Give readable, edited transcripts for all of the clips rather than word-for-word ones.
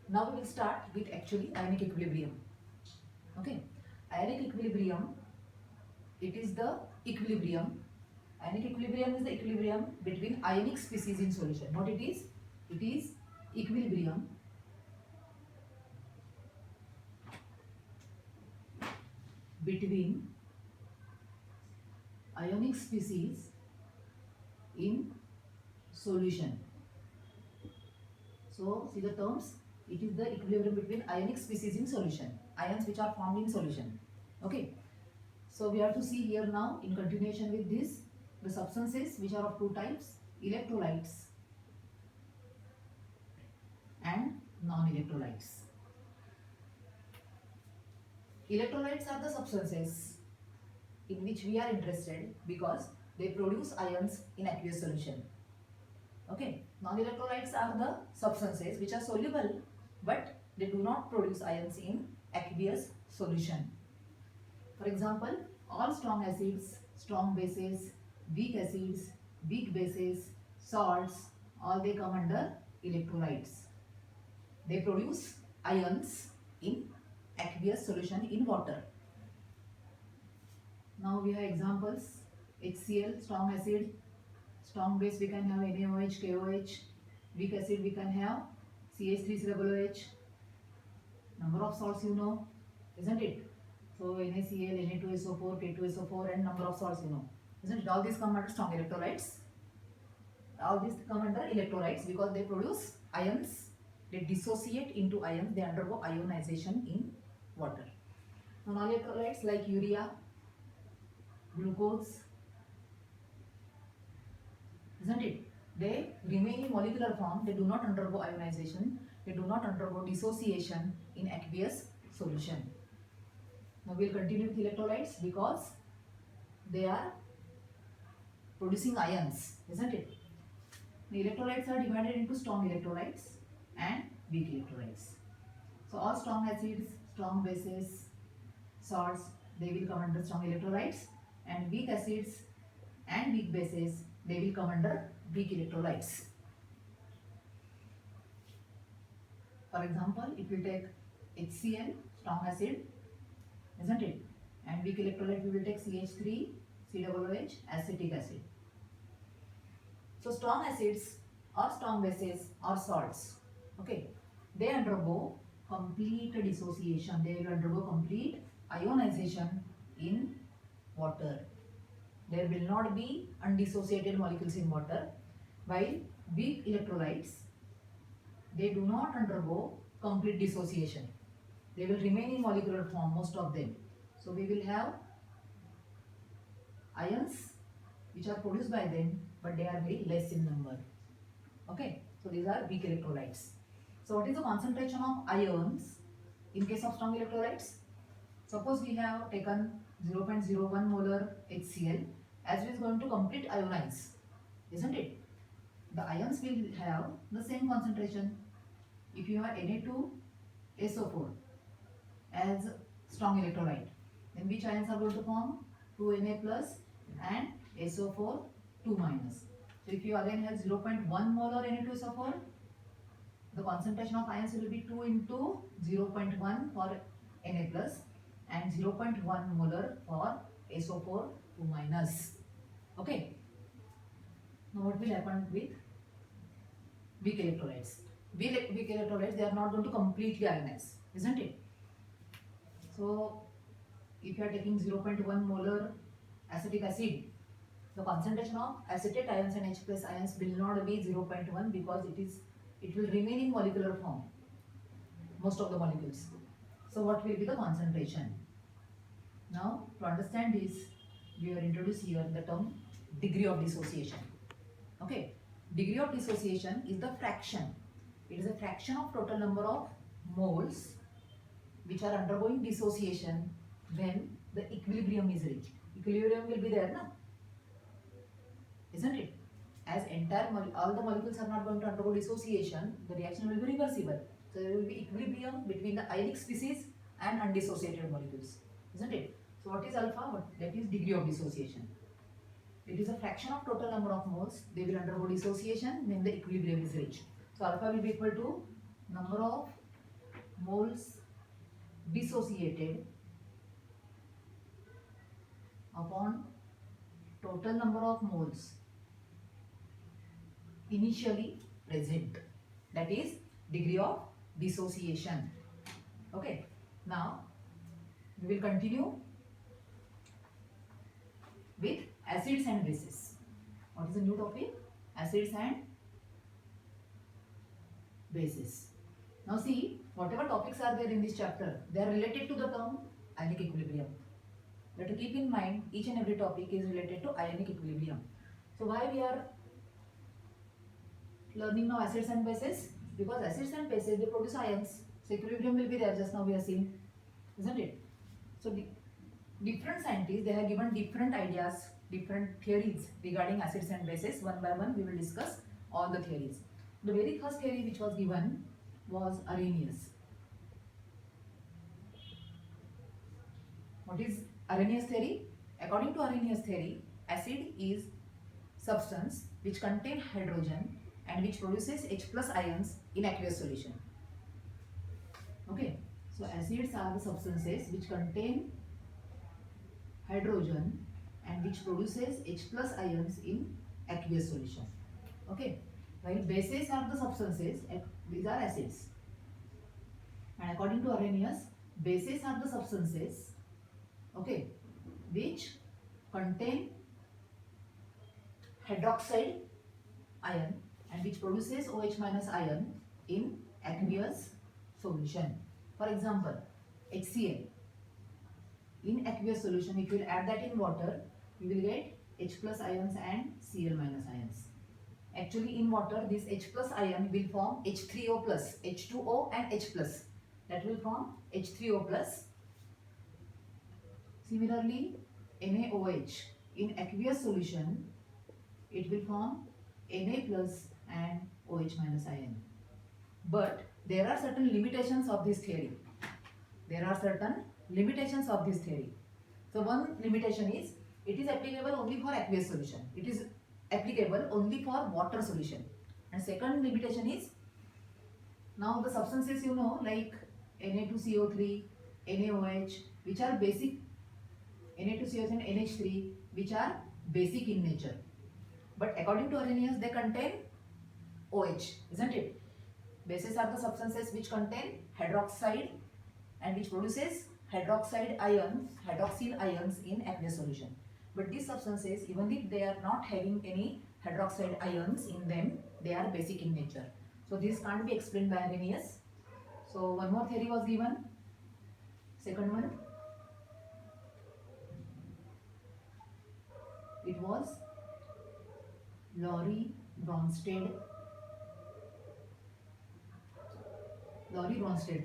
Now we will start with actually ionic equilibrium. Okay, ionic equilibrium, it is the equilibrium. Ionic equilibrium is the equilibrium between ionic species in solution. What it is? It is equilibrium between ionic species in solution. So see the terms. It is the equilibrium between ionic species in solution. Ions which are formed in solution. Okay. So we have to see here now in continuation with this the substances which are of two types, electrolytes and non-electrolytes. Electrolytes are the substances in which we are interested because they produce ions in aqueous solution. Okay, non-electrolytes are the substances which are soluble but they do not produce ions in aqueous solution. For example, all strong acids, strong bases, weak acids, weak bases, salts, all they come under electrolytes. They produce ions in aqueous solution in water. Now we have examples. HCl, strong acid, strong base we can have NaOH, KOH, weak acid we can have CH3COOH. Number of salts you know, isn't it? So NaCl, Na2SO4, K2SO4 and number of salts you know. Isn't it? All these come under strong electrolytes. All these come under electrolytes because they produce ions. They dissociate into ions. They undergo ionization in water. Non-electrolytes like urea, glucose, isn't it? They remain in molecular form. They do not undergo ionization. They do not undergo dissociation in aqueous solution. Now we will continue with electrolytes because they are producing ions, isn't it? The electrolytes are divided into strong electrolytes and weak electrolytes. So all strong acids, strong bases, salts, they will come under strong electrolytes, and weak acids and weak bases, they will come under weak electrolytes. For example, if you take HCl, strong acid, isn't it? And weak electrolyte, we will take CH3COOH, acetic acid. So strong acids or strong bases or salts, okay, they undergo complete dissociation. They will undergo complete ionization in water. There will not be undissociated molecules in water, while weak electrolytes, they do not undergo complete dissociation. They will remain in molecular form, most of them. So we will have ions which are produced by them, but they are very less in number. Okay, so these are weak electrolytes. So what is the concentration of ions in case of strong electrolytes? Suppose we have taken 0.01 molar HCl, as it is going to complete ionize, isn't it? The ions will have the same concentration. If you have Na2SO4 as strong electrolyte, then which ions are going to form? 2Na plus and SO4 2 minus. So if you again have 0.1 molar Na2SO4, the concentration of ions will be 2 into 0.1 for Na plus and 0.1 molar for SO4 2 minus. Okay. Now what will happen with weak electrolytes? Weak electrolytes, they are not going to completely ionize, isn't it? So if you are taking 0.1 molar acetic acid, the concentration of acetate ions and H plus ions will not be 0.1 because it will remain in molecular form, most of the molecules. So what will be the concentration? Now to understand this, we have introduced here the term degree of dissociation. Okay, degree of dissociation is the fraction. It is a fraction of total number of moles which are undergoing dissociation when the equilibrium is reached. Equilibrium will be there, na? Isn't it? As all the molecules are not going to undergo dissociation, the reaction will be reversible. So there will be equilibrium between the ionic species and undissociated molecules, isn't it? So what is alpha? That is degree of dissociation. It is a fraction of total number of moles. They will undergo dissociation when the equilibrium is reached. So alpha will be equal to number of moles dissociated upon total number of moles initially present, that is degree of dissociation. Okay, now we will continue with acids and bases. What is the new topic? Acids and bases. Now see, whatever topics are there in this chapter, they are related to the term ionic equilibrium. You have to keep in mind each and every topic is related to ionic equilibrium. So why we are learning now acids and bases? Because acids and bases, they produce ions. So equilibrium will be there, just now we are seeing, isn't it? So the different scientists, they have given different ideas, different theories regarding acids and bases. One by one we will discuss all the theories. The very first theory which was given was Arrhenius. What is Arrhenius theory? According to Arrhenius theory, acid is substance which contain hydrogen and which produces H plus ions in aqueous solution. Okay, so acids are the substances which contain hydrogen and which produces H plus ions in aqueous solution. Okay, while bases are the substances, these are acids. And according to Arrhenius, bases are the substances, okay, which contain hydroxide ion and which produces OH minus ion in aqueous solution. For example, HCl. In aqueous solution, if you will add that in water, you will get H plus ions and Cl minus ions. Actually, in water, this H plus ion will form H3O plus, H2O and H plus. That will form H3O plus. Similarly, NaOH. In aqueous solution, it will form Na plus and OH minus ion. But there are certain limitations of this theory. There are certain limitations of this theory. So one limitation is, it is applicable only for aqueous solution. It is applicable only for water solution. And second limitation is, now the substances you know like Na2CO3, NaOH, which are basic, Na2CO3 and NH3, which are basic in nature. But according to Arrhenius, they contain OH, isn't it? Bases are the substances which contain hydroxide and which produces hydroxide ions, hydroxyl ions in aqueous solution. But these substances, even if they are not having any hydroxide ions in them, they are basic in nature. So this can't be explained by Arrhenius. So one more theory was given. Second one, it was Laurie-Bronsted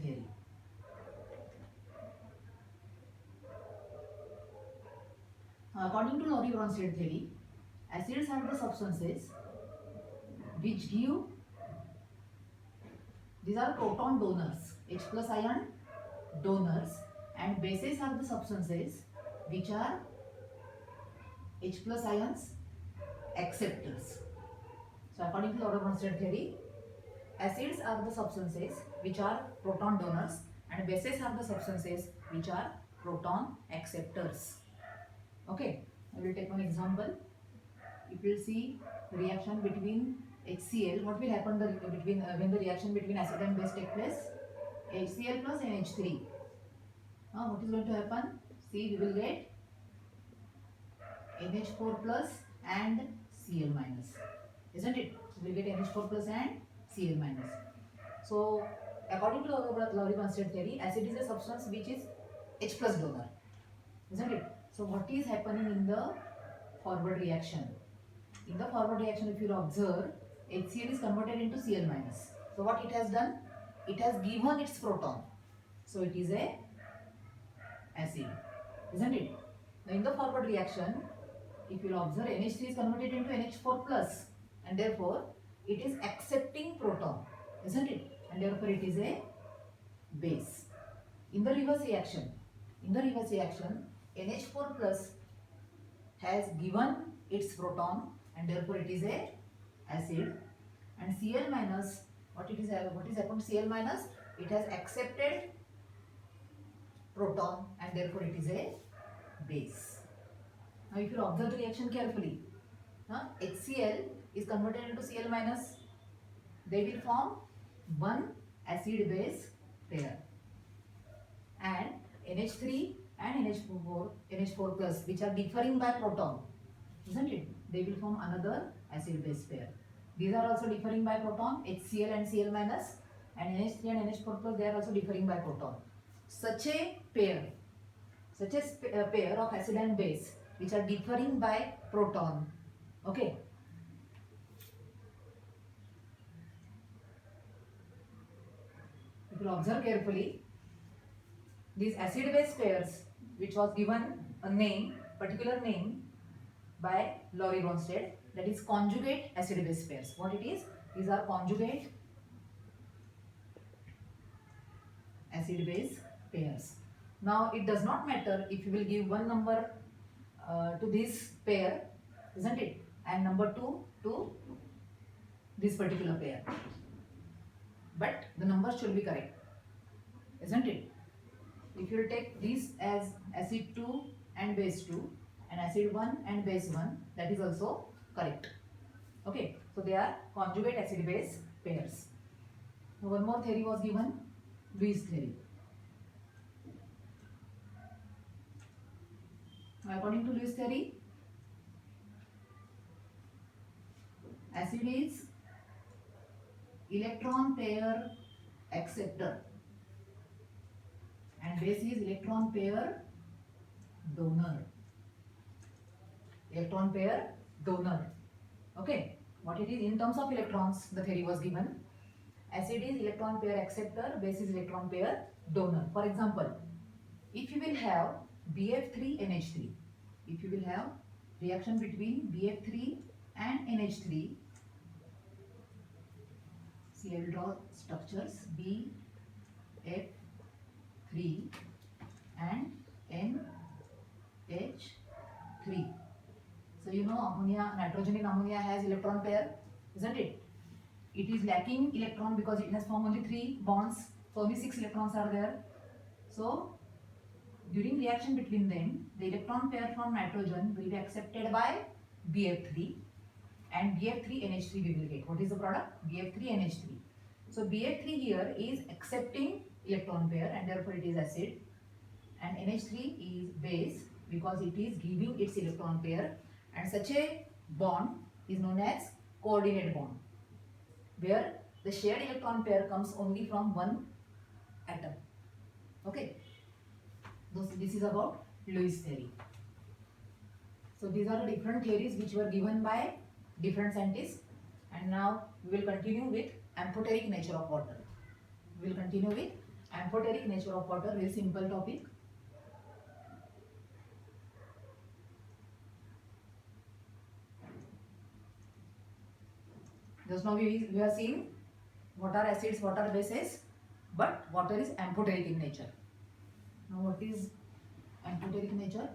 theory. According to Laurie-Bronsted theory, acids are the substances which give, these are proton donors, H plus ion donors, and bases are the substances which are H plus ions acceptors. So according to Laurie-Bronsted theory, acids are the substances which are proton donors and bases are the substances which are proton acceptors. Okay, I will take one example. If you will see the reaction between HCl, what will happen when the reaction between acid and base take place? HCl plus NH3. What is going to happen? See, we will get NH4 plus and Cl minus, isn't it? We will get NH4 plus and Cl minus. So according to Laurie-Bronsted theory, acid is a substance which is H plus donor, isn't it? So what is happening in the forward reaction? In the forward reaction, if you observe, HCl is converted into Cl minus. So what it has done? It has given its proton. So it is a acid, isn't it? Now in the forward reaction, if you observe, NH3 is converted into NH4 plus, and therefore it is accepting proton, isn't it? And therefore it is a base. In the reverse reaction, NH4 plus has given its proton and therefore it is a acid, and Cl minus What is happened to Cl minus? It has accepted proton and therefore it is a base. Now if you observe the reaction carefully, HCl is converted into Cl minus. They will form one acid base pair, and NH3 and NH4 plus, which are differing by proton, isn't it? They will form another acid base pair. These are also differing by proton, HCl and Cl minus, and NH3 and NH4 plus, they are also differing by proton. Such a pair of acid and base which are differing by proton, okay, if you observe carefully, these acid base pairs, which was given a name, particular name by Laurie Bronsted, that is conjugate acid base pairs. What it is? These are conjugate acid base pairs. Now it does not matter if you will give one number to this pair, isn't it, and number 2 to this particular pair, but the numbers should be correct, isn't it? If you will take this as acid 2 and base 2 and acid 1 and base 1, that is also correct. Okay, so they are conjugate acid base pairs. Now one more theory was given, Lewis theory. Now according to Lewis theory, acid is electron pair acceptor and base is electron pair donor. Electron pair donor. Okay, what it is in terms of electrons, the theory was given. Acid is electron pair acceptor, base is electron pair donor. For example, if you will have BF3NH3, if you will have reaction between BF3 and NH3, see, I will draw structures BF3 and NH3. So you know ammonia, nitrogen in ammonia has electron pair, isn't it? It is lacking electron because it has formed only 3 bonds, so only 6 electrons are there. So during reaction between them, the electron pair from nitrogen will be accepted by BF3 and BF3NH3 we will get. What is the product? BF3NH3. So BF3 here is accepting electron pair and therefore it is acid, and NH3 is base because it is giving its electron pair, and such a bond is known as coordinate bond, where the shared electron pair comes only from one atom. Okay, this is about Lewis theory. So these are the different theories which were given by different scientists, and now we will continue with amphoteric nature of water. We will continue with amphoteric nature of water, very simple topic. Just now we have seen what are acids, what are bases, but water is amphoteric in nature. Now what is amphoteric nature?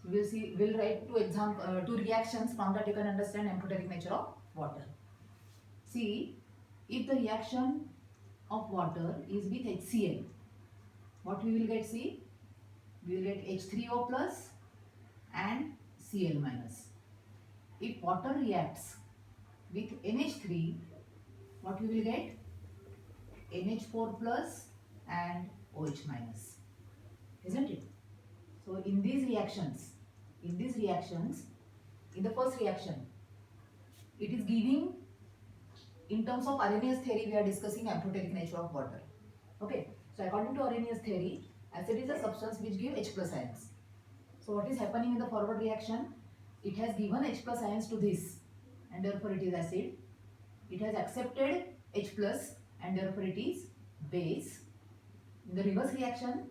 So we'll write two reactions, from that you can understand amphoteric nature of water. See, if the reaction of water is with HCl, what we will get? See, we will get H3O plus and Cl minus. If water reacts with NH3, what we will get? NH4 plus and OH minus, isn't it? So in these reactions, in the first reaction, it is giving, in terms of Arrhenius theory, we are discussing amphoteric nature of water. Okay, so according to Arrhenius theory, acid is a substance which gives H plus ions. So what is happening in the forward reaction? It has given H plus ions to this and therefore it is acid. It has accepted H plus and therefore it is base. In the reverse reaction,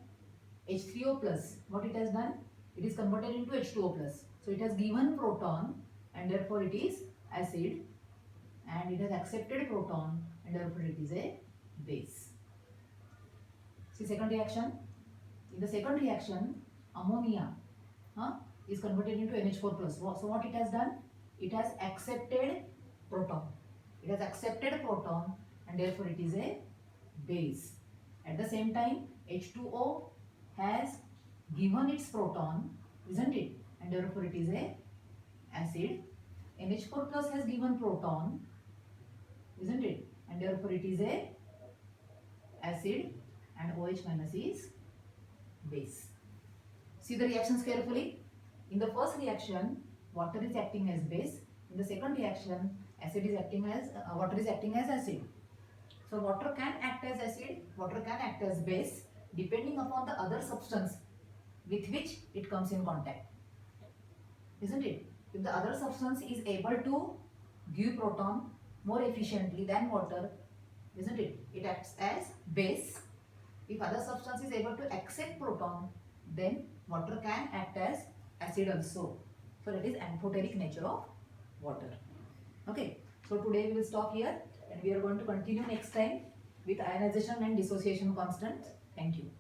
H3O plus, what it has done? It is converted into H2O plus. So it has given proton and therefore it is acid, and it has accepted proton and therefore it is a base. See second reaction. In the second reaction, ammonia is converted into NH4 plus. So what it has done? It has accepted proton. It has accepted proton and therefore it is a base. At the same time, H2O has given its proton, isn't it? And therefore it is a acid. NH4 plus has given proton, isn't it? And therefore it is a acid, and OH minus is base. See the reactions carefully. In the first reaction, water is acting as base. In the second reaction, acid is acting as water is acting as acid. So water can act as acid, water can act as base, depending upon the other substance with which it comes in contact, isn't it? If the other substance is able to give proton more efficiently than water, isn't it? It acts as base. If other substance is able to accept proton, then water can act as acid also. So that is amphoteric nature of water. Okay. So today we will stop here and we are going to continue next time with ionization and dissociation constants. Thank you.